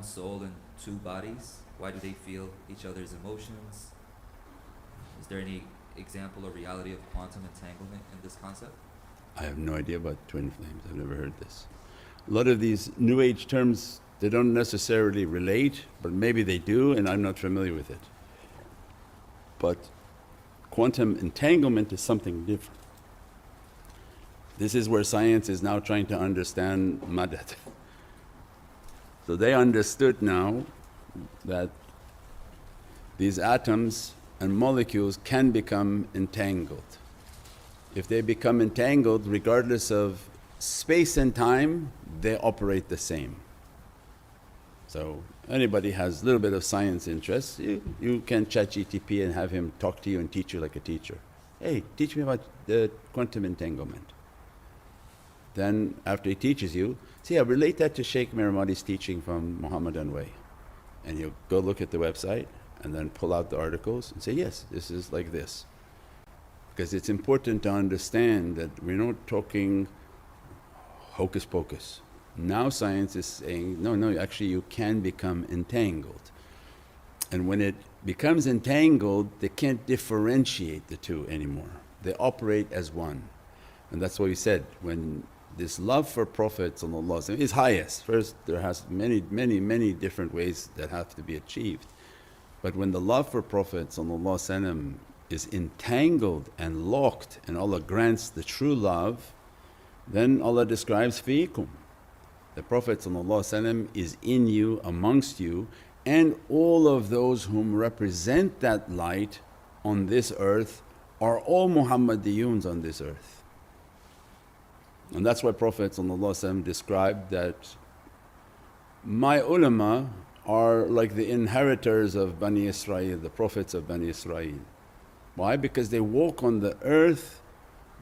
soul and two bodies? Why do they feel each other's emotions? Is there any example or reality of quantum entanglement in this concept? I have no idea about twin flames, I've never heard this. A lot of these new age terms, they don't necessarily relate, but maybe they do and I'm not familiar with it. But quantum entanglement is something different. This is where science is now trying to understand madad. So they understood now that these atoms and molecules can become entangled. If they become entangled, regardless of space and time, they operate the same. So anybody has a little bit of science interest, you can chat GTP and have him talk to you and teach you like a teacher. Hey, teach me about the quantum entanglement. Then after he teaches you, see, I relate that to Shaykh Miramati's teaching from Muhammadan way. And you go look at the website and then pull out the articles and say, yes, this is like this. Because it's important to understand that we're not talking hocus pocus. Now science is saying, no, actually you can become entangled. And when it becomes entangled, they can't differentiate the two anymore. They operate as one. And that's what we said, when this love for Prophet is highest. First, there has many different ways that have to be achieved. But when the love for Prophet is entangled and locked and Allah grants the true love, then Allah describes fiikum. The Prophet is in you, amongst you, and all of those whom represent that light on this earth are all Muhammadiyuns on this earth. And that's why Prophet described that, my ulama are like the inheritors of Bani Israel, the Prophets of Bani Israel. Why? Because they walk on the earth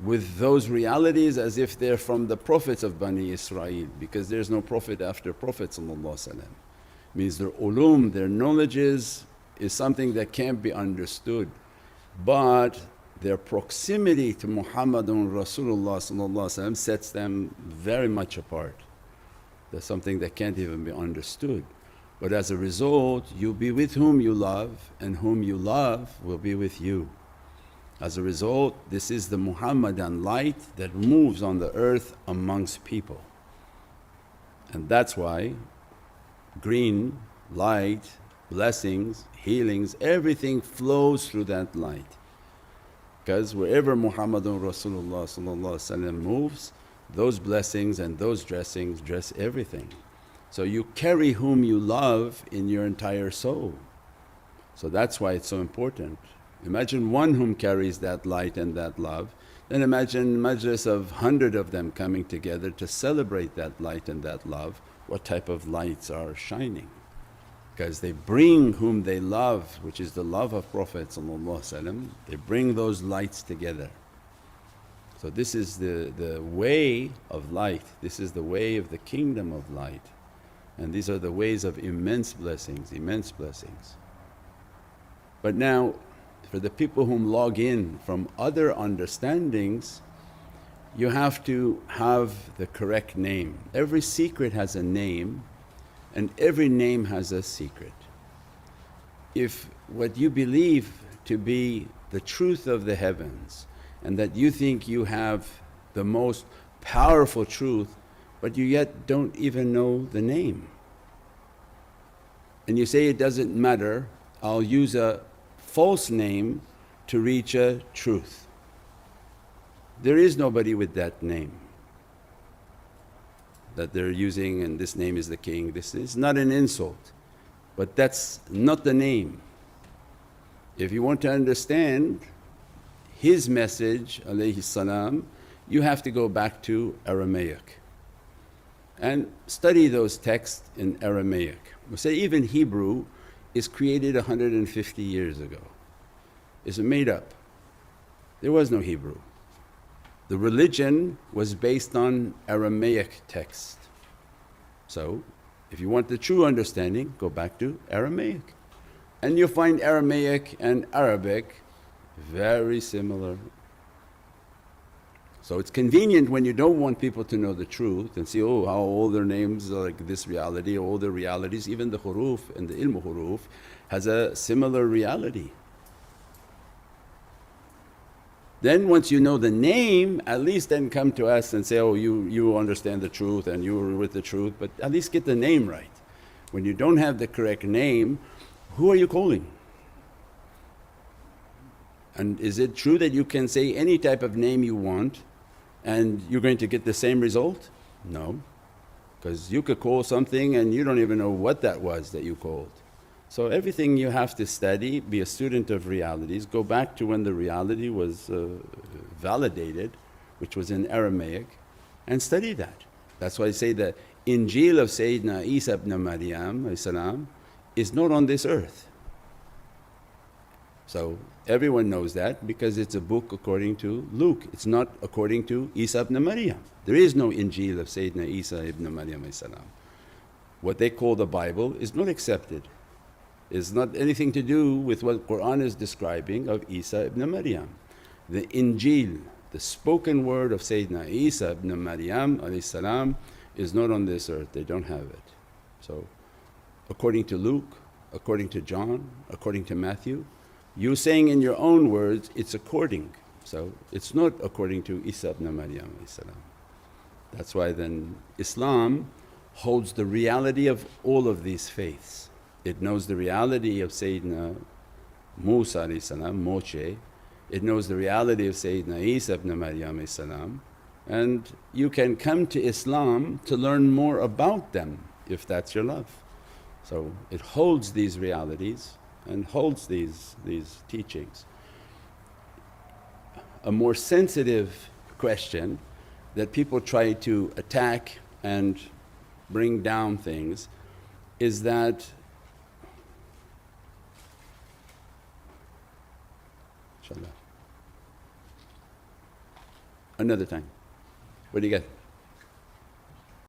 with those realities as if they're from the Prophets of Bani Israel, because there's no Prophet after Prophet. Means their ulum, their knowledges is something that can't be understood, but their proximity to Muhammadun Rasulullah sets them very much apart. That's something that can't even be understood. But as a result, you'll be with whom you love, and whom you love will be with you. As a result, this is the Muhammadan light that moves on the earth amongst people. And that's why green, light, blessings, healings, everything flows through that light. Because wherever Muhammadun Rasulullah moves, those blessings and those dressings dress everything. So you carry whom you love in your entire soul. So that's why it's so important. Imagine one whom carries that light and that love, then imagine majlis of 100 of them coming together to celebrate that light and that love, what type of lights are shining. Because they bring whom they love, which is the love of Prophet, they bring those lights together. So this is the way of light, this is the way of the kingdom of light, and these are the ways of immense blessings, immense blessings. But now for the people whom log in from other understandings, you have to have the correct name. Every secret has a name and every name has a secret. If what you believe to be the truth of the heavens and that you think you have the most powerful truth, but you yet don't even know the name, and you say, it doesn't matter, I'll use a false name to reach a truth. There is nobody with that name that they're using, and this name is the king. This is not an insult, but that's not the name. If you want to understand his message alayhi salam, you have to go back to Aramaic and study those texts in Aramaic. We say even Hebrew is created 150 years ago. It's made up. There was no Hebrew. The religion was based on Aramaic text. So if you want the true understanding, go back to Aramaic. And you'll find Aramaic and Arabic very similar. So it's convenient when you don't want people to know the truth and see, oh, how all their names are like this reality, all their realities, even the huruf and the ilm huruf has a similar reality. Then once you know the name, at least then come to us and say, oh, you understand the truth and you were with the truth, but at least get the name right. When you don't have the correct name, who are you calling? And is it true that you can say any type of name you want and you're going to get the same result? No, because you could call something and you don't even know what that was that you called. So everything you have to study, be a student of realities, go back to when the reality was validated, which was in Aramaic, and study that. That's why I say the Injil of Sayyidina Isa ibn Maryam salam is not on this earth. So everyone knows that because it's a book according to Luke, it's not according to Isa ibn Maryam. There is no Injil of Sayyidina Isa ibn Maryam salam. What they call the Bible is not accepted. It's not anything to do with what Qur'an is describing of Isa ibn Maryam. The Injil, the spoken word of Sayyidina Isa ibn Maryam salam is not on this earth, they don't have it. So according to Luke, according to John, according to Matthew, you saying in your own words it's according, so it's not according to Isa ibn Maryam salam. That's why then Islam holds the reality of all of these faiths. It knows the reality of Sayyidina Musa salam, Moche, it knows the reality of Sayyidina Isa ibn Maryam salam, and you can come to Islam to learn more about them if that's your love. So it holds these realities and holds these teachings. A more sensitive question that people try to attack and bring down things is that inshaAllah another time. What do you get?